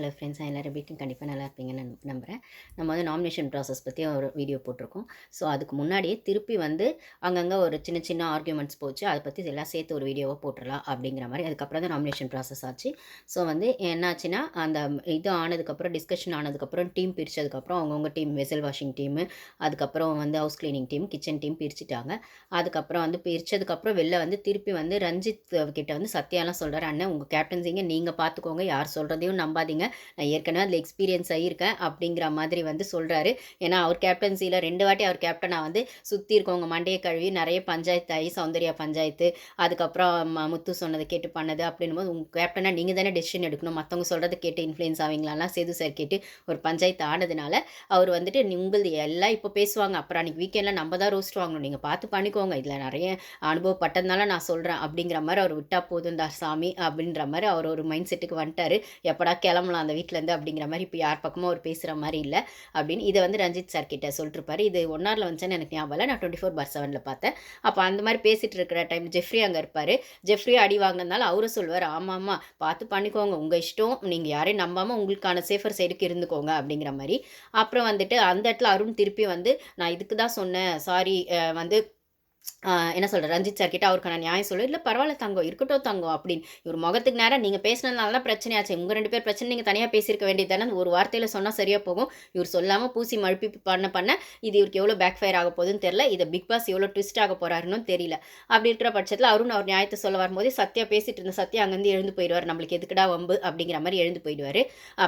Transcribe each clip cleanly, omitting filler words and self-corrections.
Hello friends, எல்லோரும் எப்படி இருக்கீங்க? கண்டிப்பாக நல்லா இருப்பீங்கன்னு நம்புகிறேன். நம்ம வந்து நாமினேஷன் ப்ராசஸ் பற்றி ஒரு வீடியோ போட்டிருக்கோம். ஸோ அதுக்கு முன்னாடியே திருப்பி வந்து அங்கங்கே ஒரு சின்ன சின்ன ஆர்கியூமெண்ட்ஸ் போச்சு. அதை பற்றி எல்லாம் சேர்த்து ஒரு வீடியோவாக போட்டுடலாம் அப்படிங்கிற மாதிரி. அதுக்கப்புறம் தான் நாமினேஷன் ப்ராசஸ் ஆச்சு. ஸோ வந்து என்னாச்சுன்னா, அந்த இது ஆனதுக்கப்புறம், டிஸ்கஷன் ஆனதுக்கப்புறம், டீம் பிரித்ததுக்கப்புறம் அவங்கவுங்க டீம், வெசல் வாஷிங் டீமு, அதுக்கப்புறம் வந்து house cleaning team, kitchen team பிரிச்சுட்டாங்க. அதுக்கப்புறம் வந்து பிரித்ததுக்கப்புறம் வெளில வந்து திருப்பி வந்து ரஞ்சித் கிட்ட வந்து சத்யாலாம் சொல்கிறாரு, அண்ணன் உங்கள் கேப்டன்சிங்க நீங்கள் பார்த்துக்கோங்க, யார் சொல்கிறதையும் நம்பாதீங்க, நான் ஏற்கனவே அதில் எக்ஸ்பீரியன்ஸ் ஆகியிருக்கேன் அப்படிங்கிற மாதிரி வந்து சொல்கிறாரு. ஏன்னா அவர் கேப்டன்சியில் 2 வாட்டி அவர் கேப்டனாக வந்து சுற்றி இருக்கவங்க மண்டையை கழுவி நிறைய பஞ்சாயத்து ஆகி, சௌந்தர்யா பஞ்சாயத்து, அதுக்கப்புறம் முத்து சொன்னதை கேட்டு பண்ணது அப்படின்னும் போது, உங்கள் கேப்டனாக நீங்கள் தானே டெசிஷன் எடுக்கணும், மற்றவங்க சொல்கிறத கேட்டு இன்ஃப்ளூயன்ஸ் ஆவீங்களாலாம் சேது சார் கேட்டு ஒரு பஞ்சாயத்து ஆனதுனால அவர் வந்துட்டு உங்களது எல்லாம் இப்போ பேசுவாங்க, அப்புறம் அன்றைக்கி வீக்கெண்டில் நம்ம தான் ரோஸ்ட் வாங்கணும், நீங்கள் பார்த்து பண்ணிக்கோங்க, இதில் நிறைய அனுபவப்பட்டதுனால நான் சொல்கிறேன் அப்படிங்கிற மாதிரி அவர் விட்டா போதும் தான் சாமி அப்படின்ற மாதிரி அவர் ஒரு மைண்ட் செட்டுக்கு வந்துட்டார். எப்படா கிளம்பலாம் அந்த வீட்டிலேருந்து அப்படிங்கிற மாதிரி, இப்போ யார் பக்கமும் அவர் பேசுகிற மாதிரி இல்லை அப்படின்னு இதை வந்து ரஞ்சித் சார் கிட்ட சொல்லிட்டுருப்பாரு. இது 1 வந்துச்சுன்னு எனக்கு ஞாபகம் இல்லை, நான் 24/7 பார்த்தேன். அப்போ அந்த மாதிரி பேசிகிட்டு இருக்கிற டைம் ஜெஃப்ரி அங்கே இருப்பார். ஜெஃப்ரி அடி வாங்கினதுனால அவரும் சொல்லுவார், ஆமாம்மா பார்த்து பண்ணிக்கோங்க, உங்கள் இஷ்டம், நீங்கள் யாரையும் நம்பாமல் உங்களுக்கான சேஃபர் சைடுக்கு இருந்துக்கோங்க அப்படிங்கிற மாதிரி. அப்புறம் வந்துட்டு அந்த இடத்துல அருண் திருப்பி வந்து, நான் இதுக்கு தான் சொன்னேன், சாரி, வந்து என்ன சொல்கிறேன், ரஞ்சித் சார் கிட்ட அவருக்கான நியாயம் சொல்லு, இல்லை பரவாயில்ல தங்கம், இருக்கட்டும் தங்கம் அப்படின்னு. இவர் முகத்துக்கு நேரம் நீங்கள் பேசினதுனால தான் பிரச்சனையாச்சு, உங்கள் 2 பேர் பிரச்சனை நீங்கள் தனியாக பேசியிருக்க வேண்டியது தானே, ஒரு வார்த்தையில் சொன்னால் சரியாக போகும். இவர் சொல்லாமல் பூசி மழுப்பி பண்ண இது இவருக்கு எவ்வளோ பேக் ஃபயர் ஆக போகுதுன்னு தெரியல, இதை பிக் பாஸ் எவ்வளோ ட்விஸ்ட் ஆக போகிறாருன்னு தெரியல. அப்படி இருக்கிற பட்சத்தில் அருண் அவர் நியாயத்தை சொல்ல வரும்போது சத்யா பேசிட்டு இருந்த சத்யா அங்கேருந்து எழுந்து போயிடுவார், நம்மளுக்கு எதுக்குடா வம்பு அப்படிங்கிற மாதிரி எழுந்து போயிடுவார்.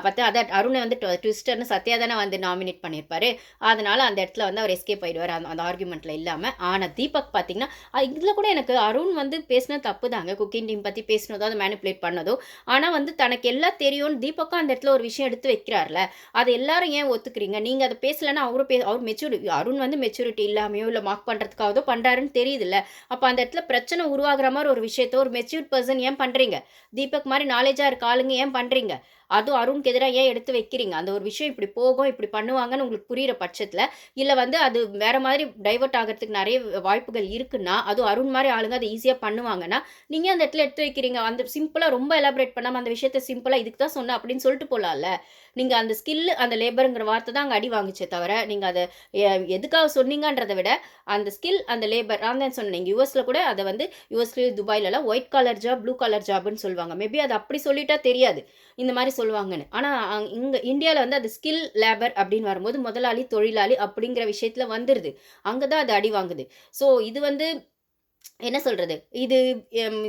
பார்த்தா அதை அருணை வந்து ட்விஸ்டர்னு சத்யா தானே வந்து நாமினேட் பண்ணியிருப்பாரு. அதனால் அந்த இடத்துல வந்து அவர் எஸ்கேப் ஆயிடுவார், அந்த ஆர்குமெண்ட்டில் இல்லாமல். ஆனால் தீபக் பார்த்தீங்கன்னா, இதில் கூட எனக்கு அருண் வந்து பேசினது தப்பு தாங்க, குக்கிங் டீம் பற்றி பேசினதோ அதை மேனிப்புலேட் பண்ணதோ. ஆனால் வந்து தனக்கு எல்லாம் தெரியும்னு தீபக்கும் அந்த இடத்துல ஒரு விஷயம் எடுத்து வைக்கிறார்ல, அதை எல்லாரும் ஏன் ஒத்துக்கிறீங்க? நீங்கள் அதை பேசலைன்னா அவர் மெச்சூரிட்டி, அருண் வந்து மெச்சூரிட்டி இல்லாமையோ இல்லை மார்க் பண்ணுறதுக்காகதோ பண்ணுறாருன்னு தெரியுதுல்ல. அப்போ அந்த இடத்துல பிரச்சனை உருவாகிற மாதிரி ஒரு விஷயத்த ஒரு மெச்சூர்ட் பர்சன் ஏன் பண்ணுறீங்க? தீபக் மாதிரி நாலேஜாக இருக்க ஆளுங்க ஏன் பண்ணுறீங்க? அதுவும் அருணுக்கு எதிராக ஏன் எடுத்து வைக்கிறீங்க? அந்த ஒரு விஷயம் இப்படி போகும், இப்படி பண்ணுவாங்கன்னு உங்களுக்கு புரிகிற பட்சத்தில், இல்லை வந்து அது வேறு மாதிரி டைவர்ட் ஆகிறதுக்கு நிறைய வாய்ப்புகள் இருக்குன்னா, அதுவும் அருண் மாதிரி ஆளுங்க அதை ஈஸியாக பண்ணுவாங்கன்னா, நீங்கள் அந்த இடத்துல எடுத்து வைக்கிறீங்க. அந்த சிம்பிளாக ரொம்ப எலாபரேட் பண்ணாமல் அந்த விஷயத்தை சிம்பிளாக இதுக்கு தான் சொன்னேன் அப்படின்னு சொல்லிட்டு போகலாம்ல. நீங்கள் அந்த ஸ்கில், அந்த லேபருங்கிற வார்த்தை தான் அங்கே அடி வாங்குச்சே தவிர, நீங்கள் அதை எதுக்காக சொன்னீங்கன்றதை விட, அந்த ஸ்கில், அந்த லேபர், நான் தான் சொன்னேன். நீங்கள் யூஎஸில் கூட அதை வந்து யூஎஸ்லேயும் துபாயிலலாம் white collar job, blue collar ஜாப்னு சொல்லுவாங்க. மேபி அது அப்படி சொல்லிட்டா தெரியாது, இந்த மாதிரி சொல்லுவாங்கன்னு. ஆனால் இங்கே இந்தியாவில் வந்து அது ஸ்கில் லேபர் அப்படின்னு வரும்போது முதலாளி, தொழிலாளி அப்படிங்கிற விஷயத்தில் வந்துடுது. அங்கே தான் அது அடி வாங்குது. ஸோ இது வந்து என்ன சொல்றது? இது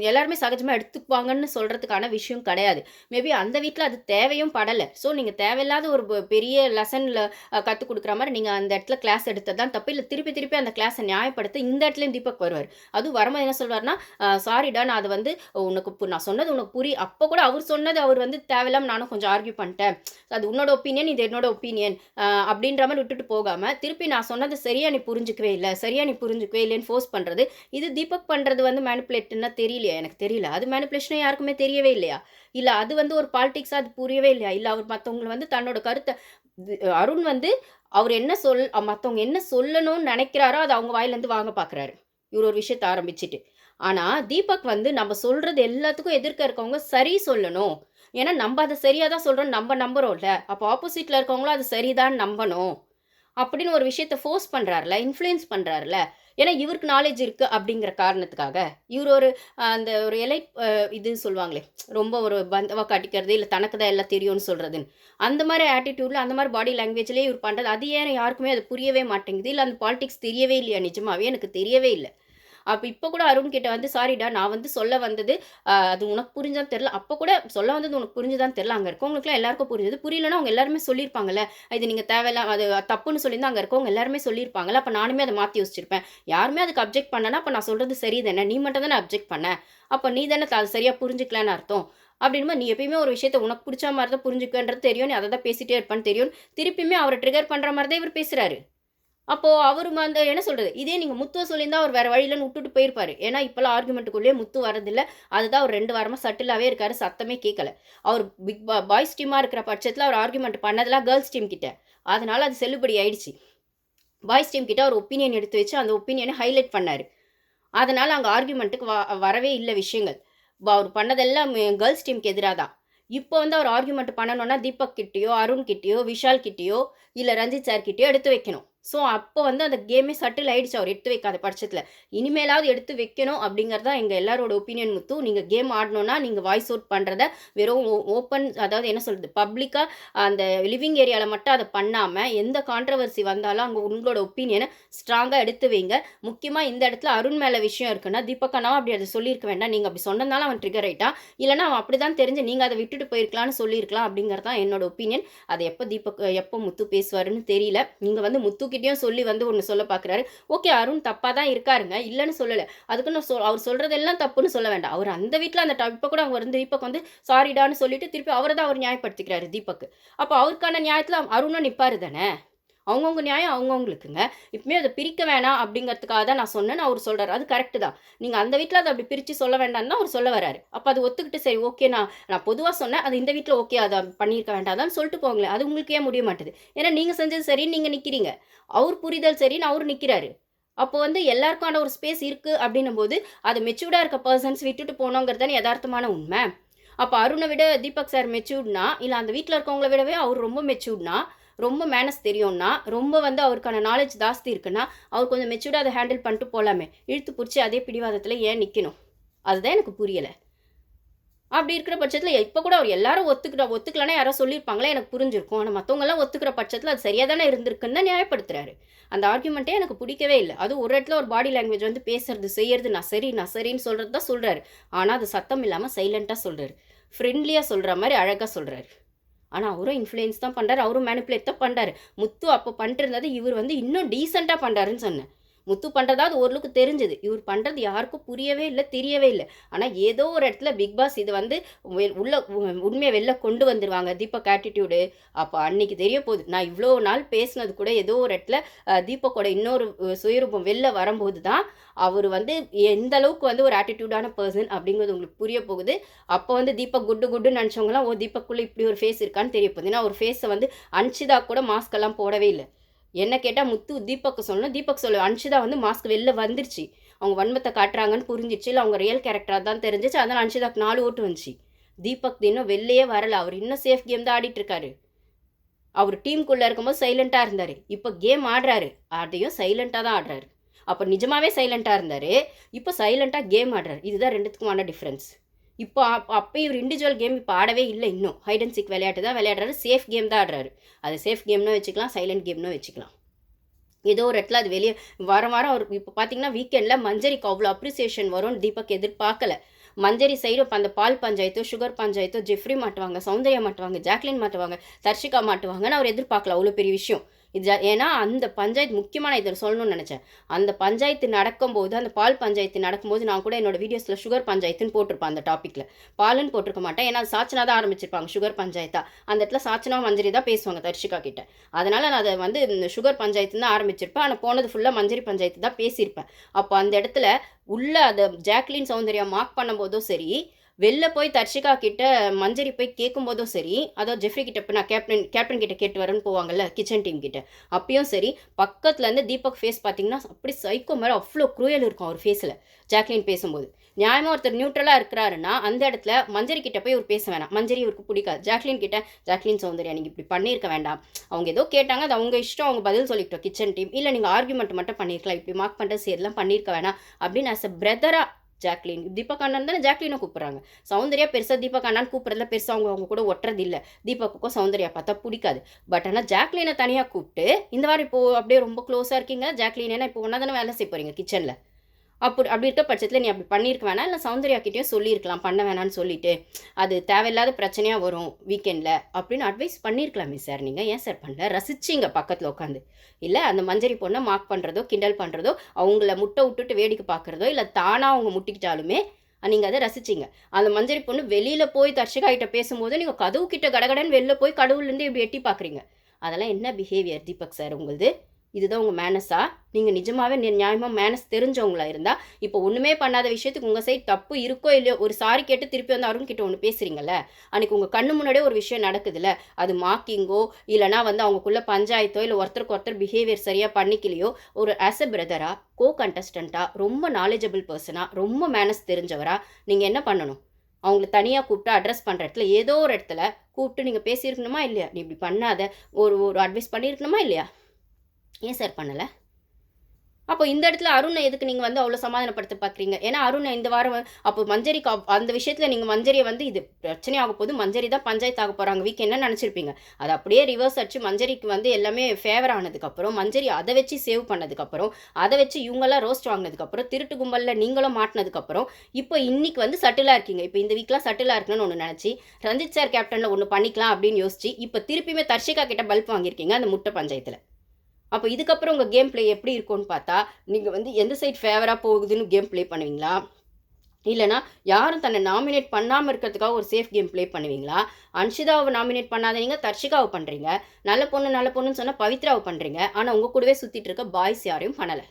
எல்லாருமே சகஜமா எடுத்துக்குவாங்கன்னு சொல்றதுக்கான விஷயம் கிடையாது. மேபி அந்த வீட்ல அது தேவையும் படல. ஸோ நீங்க தேவையில்லாத ஒரு பெரிய லெசன்ல கத்துக் குடுக்குற மாரி நீங்க அந்த இடத்துல கிளாஸ் எடுத்தது தான் தப்பு. இல்ல திருப்பி திருப்பி அந்த கிளாஸ நியாயப்படுத்த இந்த இடத்துலயும் தீபக் வருவாரு. அதுவும் வரும்போது என்ன சொல்வாருன்னா, சாரிடா, நான் அது வந்து உனக்கு நான் சொன்னது உனக்கு அப்ப கூட அவர் சொன்னது அவர் வந்து தேவையில்லாம நானும் கொஞ்சம் ஆர்கியூ பண்ணிட்டேன். அது உன்னோட ஒப்பீனியன், இது என்னோட ஒப்பீனியன் அப்படின்ற மாரி விட்டுட்டு போகாம, திருப்பி நான் சொன்னது சரியா நீ புரிஞ்சுக்கவே இல்ல, சரியா நீ புரிஞ்சுக்கவே இல்லன்னு ஃபோர்ஸ் பண்றது. இது தீபக் பண்றது வந்து மேனிபுலேட்ன்னா தெரியலையா? எனக்கு தெரியல. அது மேனிபுலேஷனா யாருக்குமே தெரியவே இல்லையா? இல்ல அது வந்து ஒரு பாலிடிக்ஸா அது புரியவே இல்லையா? இல்ல அவர் மத்தவங்கள வந்து தன்னோட கருத்த அருண் வந்து அவர் என்ன மத்தவங்க என்ன சொல்லணும்னு நெனைக்கிறாரோ, அத அவங்க வாயிலருந்து வாங்க பார்க்குறாரு, இவர் ஒரு விஷயத்த ஆரம்பிச்சுட்டு. ஆனா தீபக் வந்து நம்ம சொல்றது எல்லாத்துக்கும் எதிர்க்க இருக்கவங்க சரி சொல்லணும். ஏன்னா நம்ப அத சரியா தான் சொல்றோம்னு நம்ப நம்புறோம்ல. அப்ப ஆப்போசிட்ல இருக்கவங்களும் அது சரிதான்னு நம்பணும். அப்படின்னு ஒரு விஷயத்த ஃபோர்ஸ் பண்றார்ல, இன்ஃப்ளூயன்ஸ் பண்றார்ல. ஏன்னா இவருக்கு நாலேட்ஜ் இருக்கு அப்படிங்கிற காரணத்துக்காக. இவர் ஒரு அந்த ஒரு எலைட் இது சொல்லுவாங்களே, ரொம்ப ஒரு பந்தவா காட்டிக்கிறது, இல்ல தனக்கு தான் எல்லாம் தெரியும்னு சொல்றதுன்னு. அந்த மாரி ஆட்டிட்யூட்ல, அந்த மாரி பாடி லாங்குவேஜ்லயே இவர் பண்றது. அது ஏன் யாருக்குமே அது புரியவே மாட்டேங்குது. இல்ல அந்த பாலிடிக்ஸ் தெரியவே இல்லையா? நிஜமாவே எனக்கு தெரியவே இல்ல. அப்ப இப்ப கூட அருண் கிட்ட வந்து, சாரிடா, நான் வந்து சொல்ல வந்தது அது உனக்கு புரிஞ்சான்னு தெரியல. அப்ப கூட சொல்ல வந்தது உனக்கு புரிஞ்சுதான்னு தெரியல. அங்க இருக்கவங்களுக்குலாம் எல்லாருக்கும் புரிஞ்சது. புரியலன்னா அவங்க எல்லாருமே சொல்லியிருப்பாங்கல்ல. இது நீங்க தேவையில்லாம அது தப்புன்னு சொல்லியிருந்தா அங்க இருக்கவங்க எல்லாருமே சொல்லியிருப்பாங்கல்ல. அப்ப நானுமே அத மாத்தி யோசிச்சிருப்பேன். யாருமே அதுக்கு அப்ஜெக்ட் பண்ணலன்னா, அப்ப நான் சொல்றது சரி தானே. நீ மட்டும் தானே அப்ஜெக்ட் பண்ண. அப்ப நீ தானே அது சரியா புரிஞ்சுக்கலன்னு அர்த்தம். அப்படின்னும்போது நீ எப்பயுமே ஒரு விஷயத்த உனக்கு புடிச்ச மாரி தான் புரிஞ்சுக்குவேன்றது தெரியும். நீ அத தான் பேசிட்டே இருப்பேன்னு தெரியும். திருப்பியுமே அவர ட்ரிகர் பண்ற மாரி தான் இவர் பேசுறாரு. அப்போ அவரு அந்த என்ன சொல்றது? இதே நீங்க முத்துவ சொல்லியிருந்தா அவர் வேற வழி இல்லன்னு வுட்டுட்டு போயிருப்பாரு. ஏன்னா, இப்பலாம் ஆர்குமென்ட்க்குள்ளேயே முத்து வரதில்ல. அதுதான் அவர் 2 வாரமா சட்டிலாவே இருக்காரு. சத்தமே கேட்கல. அவர் பிக் பாய்ஸ் டீமா இருக்கிற பட்சத்தில அவர் ஆர்குமென்ட் பண்ணதெல்லாம் கேர்ல்ஸ் டீம் கிட்ட. அதனால அது செல்லுபடி ஆயிடுச்சு. பாய்ஸ் டீம் கிட்ட அவர் ஒப்பீனியன் எடுத்து வச்சு அந்த ஒப்பீனியன ஹைலைட் பண்ணாரு. அதனால அங்க ஆர்குமென்ட்க்கு வரவே இல்ல விஷயங்கள். அவர் பண்ணதெல்லாம் கேர்ல்ஸ் டீமுக்கு எதிரா தான். இப்போ வந்து அவர் ஆர்கியூமெண்ட் பண்ணணும்னா தீபக் கிட்டயோ, அருண் கிட்டயோ, விஷால் கிட்டயோ, இல்ல ரஞ்சித் சார் கிட்டயோ எடுத்து வைக்கணும். ஸோ, அப்போ வந்து அந்த கேமே செட்டில் ஆயிடுச்சு அவர் எடுத்து வைக்காத பட்சத்தில. இனிமேலாவது எடுத்து வைக்கணும் அப்படிங்கிறது தான் எங்க எல்லாரோட ஒப்பீனியன் முத்து. நீங்க கேம் ஆடணும்னா, நீங்க வாய்ஸ் அவுட் பண்றத வெறும் ஓப்பன் அதாவது என்ன சொல்றது, பப்ளிக்கா அந்த லிவிங் ஏரியால மட்டும் அத பண்ணாம, எந்த கான்ட்ரோவர்சி வந்தாலும் அங்க உங்களோட ஒப்பீனியன ஸ்ட்ராங்கா எடுத்து வைங்க. முக்கியமா இந்த இடத்துல அருண் மேல விஷயம் இருக்குன்னா, தீபக் அண்ணாவும் அப்படி அத சொல்லியிருக்க வேண்டாம். நீங்க அப்படி சொன்னதுனால அவன் ட்ரிகர் ஆயிட்டான். இல்லன்னா அவன் அப்படிதான் தெரிஞ்சு நீங்க அத விட்டுட்டு போயிருக்கலாம்னு சொல்லியிருக்கலாம் அப்படிங்கிறது தான் என்னோட ஒப்பீனியன். அத எப்ப முத்து பேசுவாருன்னு தெரியல. நீங்க வந்து முத்து கிட்டயும் சொல்லி வந்து ஒண்ணு சொல்ல பார்க்குறாரு. ஓகே, அருண் தப்பா தான் இருக்காருங்க. இல்லன்னு சொல்லல. அதுக்குன்னு அவர் சொல்றதெல்லாம் தப்புன்னு சொல்ல வேண்டாம். அவர் அந்த வீட்ல அந்த இப்ப கூட அவங்க வந்து தீபக் வந்து சாரிடான்னு சொல்லிட்டு திருப்பி அவர தான் அவர் நியாயப்படுத்திக்கிறாரு தீபக். அப்ப அவருக்கான நியாயத்துல அருணும் நிப்பாரு தானே! அவங்கவங்க நியாயம் அவங்கவங்களுக்குங்க. இப்பவுமே அத பிரிக்க வேணாம் அப்படிங்கிறதுக்காக தான் நான் சொன்னேன்னு அவரு சொல்றாரு. அது கரெக்ட் தான். நீங்க அந்த வீட்ல அத அப்படி பிரிச்சு சொல்ல வேண்டாம்ன்னு தான் அவரு சொல்ல வராரு. அப்ப அத ஒத்துக்கிட்டு சரி ஓகே நான் பொதுவா சொன்னேன். அது இந்த வீட்ல ஓகே அத பண்ணியிருக்க வேண்டாதான்னு சொல்லிட்டு போங்களேன். அது உங்களுக்கு ஏன் முடிய மாட்டுது? ஏன்னா நீங்க செஞ்சது சரின்னு நீங்க நிக்கிறீங்க. அவர் புரிதல் சரின்னு அவரு நிக்கிறாரு. அப்போ வந்து எல்லாருக்கான ஒரு ஸ்பேஸ் இருக்கு அப்படின்னும்போது, அது மெச்சூர்டா இருக்க பெர்சன்ஸ் விட்டுட்டு போணுங்கிறது தானே எதார்த்தமான உண்ம. அப்ப அருண விட தீபக் சார் மெச்சூர்ட்னா, இல்ல அந்த வீட்ல இருக்கவங்கள விடவே அவரு ரொம்ப மெச்சூர்ட்னா, ரொம்ப மேனர்ஸ் தெரியும்னா, ரொம்ப வந்து அவருக்கான நாலேட்ஜ் ஜாஸ்தி இருக்குன்னா, அவர் கொஞ்சம் மெச்சூர்டா அத ஹேண்டில் பண்ணிட்டு போலாமே. இழுத்து புடிச்சு அதே பிடிவாதத்துல ஏன் நிக்கணும்? அதுதான் எனக்கு புரியல. அப்படி இருக்கிற பட்சத்தில இப்ப கூட அவர் எல்லாரும் ஒத்துக்கலன்னா யாரோ சொல்லியிருப்பாங்களே எனக்கு புரிஞ்சிருக்கும். ஆனா மத்தவங்கலாம் ஒத்துக்கிற பட்சத்தில அது சரியா தானே இருந்திருக்குன்னு தான் நியாயப்படுத்துறாரு. அந்த ஆர்கியூமென்ட்டே எனக்கு புடிக்கவே இல்ல. அதுவும் ஒரு இடத்துல ஒரு பாடி லாங்குவேஜ் வந்து பேசுறது, செய்யறது நான் சரின்னு சொல்றது தான் சொல்றாரு. ஆனா அது சத்தம் இல்லாம சைலன்ட்டா சொல்றாரு. ஃப்ரெண்ட்லியா சொல்ற மாரி அழகா சொல்றாரு. ஆனா அவரும் இன்ஃப்ளூயன்ஸ் தான் பண்றாரு. அவரும் மேனிபுலேட் தான் பண்றாரு. முத்து அப்ப பண்ணிட்டு இருந்தது இவர் வந்து இன்னும் டீசென்ட்டா பண்றாருன்னு சொன்னேன். முத்து பண்றதாவது ஓரளவுக்கு தெரிஞ்சது. இவர் பண்றது யாருக்கும் புரியவே இல்ல, தெரியவே இல்ல. ஆனா ஏதோ ஒரு இடத்துல பிக் பாஸ் இது வந்து உள்ள உண்மைய வெளில கொண்டு வந்துருவாங்க. தீபக் ஆட்டிட்யூடு. அப்ப அன்னைக்கு தெரிய போகுது. நான் இவ்ளோ நாள் பேசினது கூட ஏதோ ஒரு இடத்துல தீபக்கோட இன்னொரு சுயரூபம் வெளில வரும்போது தான், அவரு வந்து எந்த அளவுக்கு வந்து ஒரு ஆட்டிட்யூடான பெர்சன் அப்படிங்கிறது உங்களுக்கு புரிய போகுது. அப்ப வந்து தீபக் குட்டுன்னு நெனச்சவங்கலாம், ஓ! தீபக்குள்ள இப்படி ஒரு ஃபேஸ் இருக்கான்னு தெரிய போகுது. ஏன்னா, அவர் ஃபேஸ வந்து அன்ஷிதா கூட மாஸ்க் எல்லாம் போடவே இல்ல. என்ன கேட்டா முத்து தீபக் சொல்லணும். தீபக் அன்ஷிதா வந்து மாஸ்க் வெளில வந்துருச்சு. அவங்க வன்மத்த காட்டுறாங்கன்னு புரிஞ்சிருச்சு. இல்ல அவங்க ரியல் கேரக்டரா தான் தெரிஞ்சுச்சு. அதனால அன்ஷிதாக்கு 4 ஓட்டு வந்துச்சு. தீபக் இன்னும் வெளிலயே வரல. அவர் இன்னும் சேஃப் கேம் தான் ஆடிட்டு இருக்காரு. அவரு டீம்க்குள்ள இருக்கும்போது சைலன்ட்டா இருந்தாரு. இப்ப கேம் ஆடுறாரு. அதையும் சைலன்ட்டா தான் ஆடுறாரு. அப்ப நிஜமாவே சைலன்ட்டா இருந்தாரு. இப்ப சைலன்ட்டா கேம் ஆடுறாரு. இதுதான் 2த்துக்குமான டிஃபரன்ஸ். இப்போ அப்பயும் இவரு இண்டிவிஜுவல் கேம் இப்ப ஆடவே இல்ல இன்னும். ஹைட் அண்ட் சீக் விளையாட்டு தான் விளையாடுறாரு. சேஃப் கேம் தான் ஆடுறாரு. அது சேஃப் கேம்னு வச்சுக்கலாம். சைலன்ட் கேம்னு வச்சுக்கலாம். ஏதோ ஒரு இடத்துல அது வெளிய வாரம் வாரம் அவருக்கு இப்ப பார்த்தீங்கன்னா, வீக்கெண்ட்ல மஞ்சரிக்கு அவ்ளோ அப்ரிசியேஷன் வரும்னு தீபக் எதிர்பார்க்கல. மஞ்சரி சைடு இப்ப அந்த பால் பஞ்சாயத்தோ, சுகர் பஞ்சாயத்தோ, ஜெஃப்ரி மாட்டுவாங்க, சௌந்தர்யா மாட்டுவாங்க, ஜாக்லின் மாட்டுவாங்க, தர்ஷிகா மாட்டுவாங்கன்னு அவர் எதிர்பார்க்கல. அவ்ளோ பெரிய விஷயம். ஏன்னா அந்த பஞ்சாயத்து முக்கியமான இத சொல்லணும்னு நெனச்சேன். அந்த பஞ்சாயத்து நடக்கும்போது, அந்த பால் பஞ்சாயத்து நடக்கும்போது நான் கூட என்னோட வீடியோஸ்ல சுகர் பஞ்சாயத்துன்னு போட்டிருப்பேன் அந்த டாபிக்ல. பாலுன்னு போட்டிருக்க மாட்டேன். ஏன்னா, அது சாச்சனா தான் ஆரம்பிச்சிருப்பாங்க சுகர் பஞ்சாயத்தா. அந்த இடத்துல சாச்சனா, மஞ்சரி தான் பேசுவாங்க தர்ஷிகா கிட்ட. அதனால நான் அத வந்து சுகர் பஞ்சாயத்துன்னு தான் ஆரம்பிச்சிருப்பேன். ஆனா போனது ஃபுல்லா மஞ்சரி பஞ்சாயத்து தான் பேசியிருப்பேன். அப்போ அந்த இடத்துல உள்ள அத ஜாக்லின், சௌந்தர்யா மார்க் பண்ணும்போதும் சரி, வெளில போய் தர்ஷிகா கிட்ட மஞ்சரி போய் கேட்கும்போதும் சரி, அதாவது ஜெஃப்ரி கிட்ட இப்ப நான் கேப்டன் கிட்ட கேட்டு வரேன்னு போவாங்கல்ல, கிச்சன் டீம் கிட்ட. அப்பயும் சரி, பக்கத்துல இருந்து தீபக் ஃபேஸ் பார்த்தீங்கன்னா, அப்படி சைக்கோ மாரி அவ்ளோ க்ரூயல் இருக்கும் அவர் ஃபேஸ்ல. ஜாக்லின் பேசும்போது. நியாயமா ஒருத்தர் நியூட்ரலா இருக்கிறாருன்னா, அந்த இடத்துல மஞ்சரி கிட்ட போய் இவரு பேச வேணாம். மஞ்சரி இவருக்கு பிடிக்காது. ஜாக்லின் கிட்ட, "ஜாக்லின், சௌந்தர்யா நீங்க இப்படி பண்ணியிருக்க வேண்டாம். அவங்க ஏதோ கேட்டாங்க. அது அவங்க இஷ்டம். அவங்க பதில் சொல்லிக்கிட்டோம் கிச்சன் டீம். இல்ல நீங்க ஆர்கியூமெண்ட் மட்டும் பண்ணியிருக்கலாம். இப்படி மார்க் பண்றது இதெல்லாம் பண்ணியிருக்க வேணாம்." அப்படின்னு ஆஸ் அ பிரதரா ஜாக்லின் தீபக் அண்ணன் தானே ஜாக்லினை கூப்பிடுறாங்க. சௌந்தர்யா பெருசா தீபக் அண்ணான்னு கூப்பிடுறதுல பெருசா அவங்க கூட ஒட்டுறது இல்ல. தீபக்குக்கும் சௌந்தர்யா பார்த்தா பிடிக்காது. பட் ஆனா ஜாக்லினை தனியா கூப்பிட்டு, இந்த வாரம் இப்போ அப்படியே ரொம்ப க்ளோஸா இருக்கீங்க. ஜாக்லின் ஏன்னா இப்போ ஒண்ணா தானே வேலை செய்ய போறீங்க கிச்சன்ல. அப்படி இருக்க பட்சத்தில நீ அப்படி பண்ணியிருக்க வேணாம். இல்ல சௌந்தர்யா கிட்டயும் சொல்லியிருக்கலாம். பண்ண வேணான்னு சொல்லிட்டு. அது தேவையில்லாத பிரச்சனையா வரும் வீக்கெண்ட்ல அப்படின்னு அட்வைஸ் பண்ணியிருக்கலாமே சார் நீங்க. ஏன் சார் பண்ணல? ரசிச்சீங்க பக்கத்துல உட்காந்து. இல்ல அந்த மஞ்சரி பொண்ண மார்க் பண்றதோ, கிண்டல் பண்றதோ, அவங்கள முட்ட விட்டுட்டு வேடிக்கை பார்க்கிறதோ, இல்ல தானா அவங்க முட்டிக்கிட்டாலுமே நீங்க அத ரசிச்சீங்க. அந்த மஞ்சரி பொண்ணு வெளியில போய் தர்ஷிகா கிட்ட பேசும்போது, நீங்க கதவு கிட்ட கடகடன்னு வெளில போய் கடவுள்லேருந்து இப்படி எட்டி பார்க்குறீங்க. அதெல்லாம் என்ன பிஹேவியர் தீபக் சார் உங்களுது? இதுதான் உங்க மேனர்ஸா? நீங்க நிஜமாவே நியாயமா மேனர்ஸ் தெரிஞ்சவங்களா இருந்தா, இப்போ ஒண்ணுமே பண்ணாத விஷயத்துக்கு உங்க சைடு தப்பு இருக்கோ இல்லையோ, ஒரு சாரி கேட்டு திருப்பி வந்து அருண் கிட்ட ஒண்ணு பேசுறீங்கல்ல. அன்னைக்கு உங்க கண்ணு முன்னாடியே ஒரு விஷயம் நடக்குதுல்ல. அது மார்க்கிங்கோ, இல்லன்னா வந்து அவங்களுக்குள்ள பஞ்சாயத்தோ, இல்ல ஒருத்தருக்கு ஒருத்தர் பிஹேவியர் சரியா பண்ணிக்கலையோ, ஒரு ஆஸ் எ பிரதரா, கண்டெஸ்டன்ட்டா, ரொம்ப நாலேஜபிள் பெர்சனா, ரொம்ப மேனர்ஸ் தெரிஞ்சவரா, நீங்க என்ன பண்ணணும்? அவங்கள தனியாக கூப்பிட்டு அட்ரஸ் பண்ணுற இடத்துல ஏதோ ஒரு இடத்துல கூப்பிட்டு நீங்கள் பேசியிருக்கணுமா இல்லையா? நீ இப்படி பண்ணாத, ஒரு ஒரு அட்வைஸ் பண்ணியிருக்கணுமா இல்லையா? ஏன் சார் பண்ணலை? அப்போ இந்த இடத்துல அருணை எதுக்கு நீங்க வந்து அவ்வளோ சமாதானப்படுத்த பார்க்குறீங்க? ஏன்னா அருண் இந்த வாரம் அப்போ மஞ்சரிக்கு அந்த விஷயத்துல நீங்க மஞ்சரிய வந்து இது பிரச்சனை ஆக போது, மஞ்சரி தான் பஞ்சாயத்து ஆக போறாங்க வீக்கெண்ட்ல நெனச்சிருப்பீங்க. அது அப்படியே ரிவர்ஸ் அடிச்சு மஞ்சரிக்கு வந்து எல்லாமே ஃபேவர் ஆனதுக்கப்புறம், மஞ்சரி அத வச்சு சேவ் பண்ணதுக்கப்புறம், அத வச்சு இவங்கலாம் ரோஸ்ட் வாங்குனதுக்கப்புறம், திருட்டு கும்பல்ல நீங்களும் மாட்டுனதுக்கப்புறம், இப்போ இன்னைக்கு வந்து சட்டிலா இருக்கீங்க. இப்போ இந்த வீக்லாம் சட்டிலா இருக்கணும்னு ஒண்ணு நெனச்சு, ரஞ்சித் சார் கேப்டன்ல ஒண்ணு பண்ணிக்கலாம் அப்படின்னு யோசிச்சு, இப்போ திருப்பியுமே தர்ஷிகா கிட்ட பல்ப் வாங்கியிருக்கீங்க அந்த முட்டை பஞ்சாயத்துல. அப்போ இதுக்கப்புறம் உங்கள் கேம் ப்ளே எப்படி இருக்கும்னு பார்த்தா, நீங்கள் வந்து எந்த சைட் ஃபேவரா போகுதுன்னு கேம் ப்ளே பண்ணுவீங்களா? இல்லைனா யாரும் தன்னை நாமினேட் பண்ணாமல் இருக்கிறதுக்காக ஒரு சேஃப் கேம் ப்ளே பண்ணுவீங்களா? அன்ஷிதாவை நாமினேட் பண்ணாதீங்க, தர்ஷிகாவை பண்ணுறீங்க. நல்ல பொண்ணு நல்ல பொண்ணுன்னு சொன்னால் பவித்ராவை பண்ணுறீங்க. ஆனால் உங்கள் கூடவே சுற்றிட்டு இருக்க பாய்ஸ் யாரையும் பண்ணலை.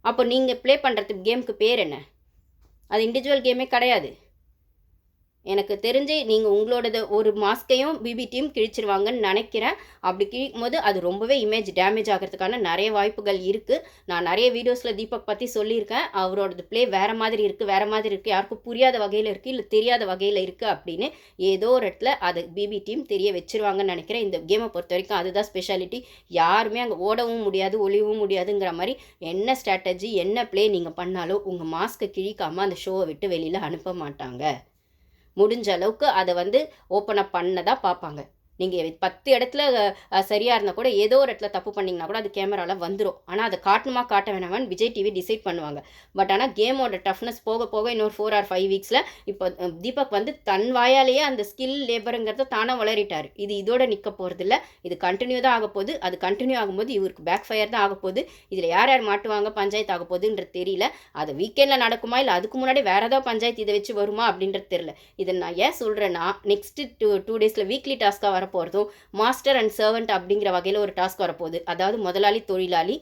அப்போ நீங்கள் ப்ளே பண்ணுறதுக்கு கேமுக்கு பேர் என்ன? அது இண்டிவிஜுவல் கேமே கிடையாது. எனக்கு தெரிஞ்சு நீங்கள் உங்களோடது ஒரு மாஸ்க்கையும் பிபி டீம் கிழிச்சிருவாங்கன்னு நினைக்கிறேன். அப்படி கிழிக்கும்போது அது ரொம்பவே இமேஜ் டேமேஜ் ஆகிறதுக்கான நிறைய வாய்ப்புகள் இருக்குது. நான் நிறைய வீடியோஸில் தீபக் பற்றி சொல்லியிருக்கேன். அவரோடது ப்ளே வேறு மாதிரி இருக்குது, வேறு மாதிரி இருக்குது, யாருக்கும் புரியாத வகையில் இருக்குது, இல்லை தெரியாத வகையில் இருக்குது அப்படின்னு ஏதோ ஒரு இடத்துல அது பிபி டீம் தெரிய வச்சிருவாங்கன்னு நினைக்கிறேன். இந்த கேமை பொறுத்த வரைக்கும் அதுதான் ஸ்பெஷாலிட்டி. யாருமே அங்கே ஓடவும் முடியாது, ஒளியவும் முடியாதுங்கிற மாதிரி என்ன ஸ்ட்ராட்டஜி என்ன ப்ளே நீங்கள் பண்ணாலும் உங்கள் மாஸ்க்கை கிழிக்காமல் அந்த ஷோவை விட்டு வெளியில் அனுப்ப மாட்டாங்க. முடிஞ்ச அளவுக்கு அதை வந்து ஓப்பன் அப் பண்ண தான் பார்ப்பாங்க. நீங்கள் 10 இடத்துல சரியாக இருந்தால் கூட ஏதோ ஒரு இடத்துல தப்பு பண்ணிங்கன்னா கூட அது கேமராவில் வந்துடும். ஆனால் அதை காட்டணுமா காட்ட வேணாமான்னு விஜய் டிவி டிசைட் பண்ணுவாங்க. பட் ஆனால் கேமோட டஃப்னஸ் போக போக இன்னொரு 4 or 5 வீக்ஸில் இப்போ தீபக் வந்து தன் வாயாலேயே அந்த ஸ்கில் லேபருங்கிறத தானாக வளரிட்டார். இது இதோட நிற்க போகிறதில்ல, இது கண்டினியூ தான் ஆக போகுது. அது கண்டினியூ ஆகும்போது இவருக்கு பேக் ஃபயர் தான் ஆக போகுது. இதில் யார் யார் மாட்டுவாங்க, பஞ்சாயத்து ஆக போகுதுன்றது தெரியல. அது வீக்கெண்டில் நடக்குமா இல்லை அதுக்கு முன்னாடி வேறு ஏதாவது பஞ்சாயத்து இதை வச்சு வருமா அப்படின்றது தெரியல. இதை நான் ஏன் சொல்கிறேன்னா, நெக்ஸ்ட்டு 2 டேஸில் வீக்லி டாஸ்க்காக வரப்போகிறதும் மாஸ்டர் அண்ட் சர்வெண்ட் அப்படிங்கிற வகையில் ஒரு டாஸ்க் வரப்போகுது. அதாவது முதலாளி தொழிலாளி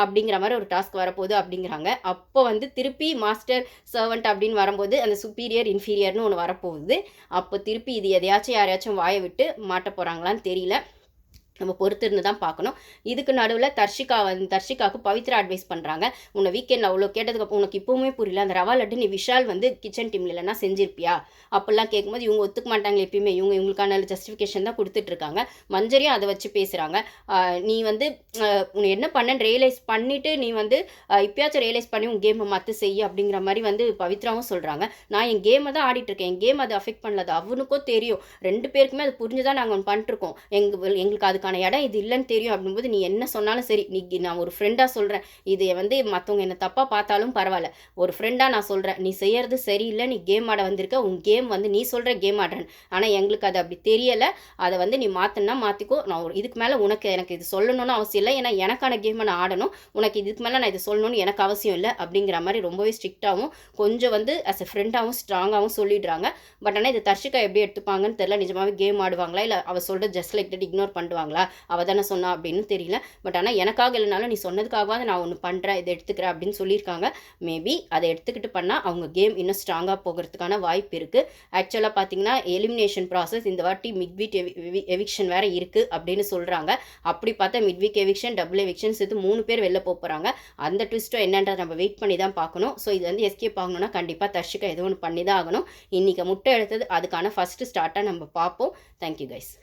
அப்படிங்கிற மாதிரி ஒரு டாஸ்க் வரப்போகுது அப்படிங்கிறாங்க. அப்போ வந்து திருப்பி மாஸ்டர் சர்வெண்ட் அப்படின்னு வரும்போது அந்த சுப்பீரியர் இன்ஃபீரியர்னு ஒன்று வரப்போகுது. அப்போ திருப்பி இது எதையாச்சும் யாரையாச்சும் வாயை விட்டு மாட்ட போகிறாங்களான்னு தெரியல. நம்ம பொறுத்திருந்து தான் பார்க்கணும். இதுக்கு நடுவில் தர்ஷிகாவுக்கு பவித்ரா அட்வைஸ் பண்ணுறாங்க. உன்னை வீக்கெண்டில் அவ்வளோ கேட்டதுக்கப்புறம் உனக்கு இப்போவுமே புரியல, அந்த ரவா லட்டு நீ விஷால் வந்து கிச்சன் டீமில் இல்லைன்னா செஞ்சிருப்பியா அப்படிலாம் கேட்கும்போது இவங்க ஒத்துக்க மாட்டாங்க. எப்பயுமே இவங்களுக்கான ஜஸ்டிஃபிகேஷன் தான் கொடுத்துட்ருக்காங்க. மஞ்சரியும் அதை வச்சு பேசுகிறாங்க. நீ வந்து உன்னை என்ன பண்ணன்னு ரியலைஸ் பண்ணிவிட்டு நீ வந்து இப்போயாச்சும் ரியலைஸ் பண்ணி உன் கேமை மாற்ற செய்ய அப்படிங்கிற மாதிரி வந்து பவித்ராவும் சொல்கிறாங்க. நான் என் கேமை தான் ஆடிட்டுருக்கேன், என் கேம் அதை அஃபெக்ட் பண்ணல, அது அவனுக்கும் தெரியும், 2 பேருக்குமே அது புரிஞ்சு தான் நாங்கள் ஒன்று பண்ணிட்டுருக்கோம், எங்களுக்கு அதுக்கான இடம் இது இல்லைன்னு தெரியும் அப்படிங்கும்போது நீ என்ன சொன்னாலும் சரி, நான் ஒரு ஃப்ரெண்டாக சொல்கிறேன், இதை வந்து மற்றவங்க என்ன தப்பாக பார்த்தாலும் பரவாயில்ல, ஒரு ஃப்ரெண்டாக நான் சொல்கிறேன், நீ செய்கிறது சரியில்லை, நீ கேம் ஆட வந்திருக்க, உன் கேம் வந்து நீ சொல்கிற கேம் ஆடுறேன், ஆனால் எங்களுக்கு அது அப்படி தெரியலை, அதை வந்து நீ மாற்றினா மாற்றிக்கோ, நான் இதுக்கு மேலே எனக்கு இது சொல்லணும்னு அவசியம் இல்லை, ஏன்னா எனக்கான கேமை நான் ஆடணும், உனக்கு இதுக்கு மேலே நான் இது சொல்லணும்னு எனக்கு அவசியம் இல்லை அப்படிங்கிற மாதிரி ரொம்பவே ஸ்ட்ரிக்டாகவும் கொஞ்சம் வந்து அஸ் எ ஃப்ரெண்டாகவும் ஸ்ட்ராங்காகவும் சொல்லிடுறாங்க. பட் ஆனால் இது தர்ஷிகா எப்படி எடுத்துப்பாங்கன்னு தெரியல. நிஜமாவே கேம் ஆடுவாங்களா இல்லை அவள் சொல்கிற ஜஸ்ட் லைக் தட் இக்னோர் பண்ணுவாங்களா, அவள் தானே சொன்னா அப்படின்னு தெரியல. பட் ஆனால் எனக்காக இல்லைனாலும் நீ சொன்னதுக்காகவாது நான் ஒன்று பண்ணுறேன், இதை எடுத்துக்கிறேன் அப்படின்னு சொல்லியிருக்காங்க. மேபி அதை எடுத்துக்கிட்டு பண்ணால் அவங்க கேம் இன்னும் ஸ்ட்ராங்காக போகிறதுக்கான வாய்ப்பு இருக்குது. ஆக்சுவலாக பார்த்தீங்கன்னா எலிமினேஷன் ப்ராசஸ் இந்த வாட்டி மிட்வீக் எவிக்ஷன் வேறு இருக்குது அப்படின்னு சொல்கிறாங்க. அப்படி பார்த்தா மிட்வீக் எவிக்ஷன், டபுள் எவிக்ஷன் சேர்த்து 3 பேர் வெளில போகிறாங்க. அந்த ட்விஸ்ட்டோ என்னன்றதை நம்ம வெயிட் பண்ணி தான் பார்க்கணும். ஸோ இது வந்து எஸ்கேப் ஆகணும்னா கண்டிப்பாக தர்ஷிகா ஏதோ ஒன்று பண்ணி தான் ஆகணும். இன்றைக்கி முட்டை எடுத்தது அதுக்கான ஃபஸ்ட்டு ஸ்டார்ட்டாக நம்ம பார்ப்போம். Thank you guys.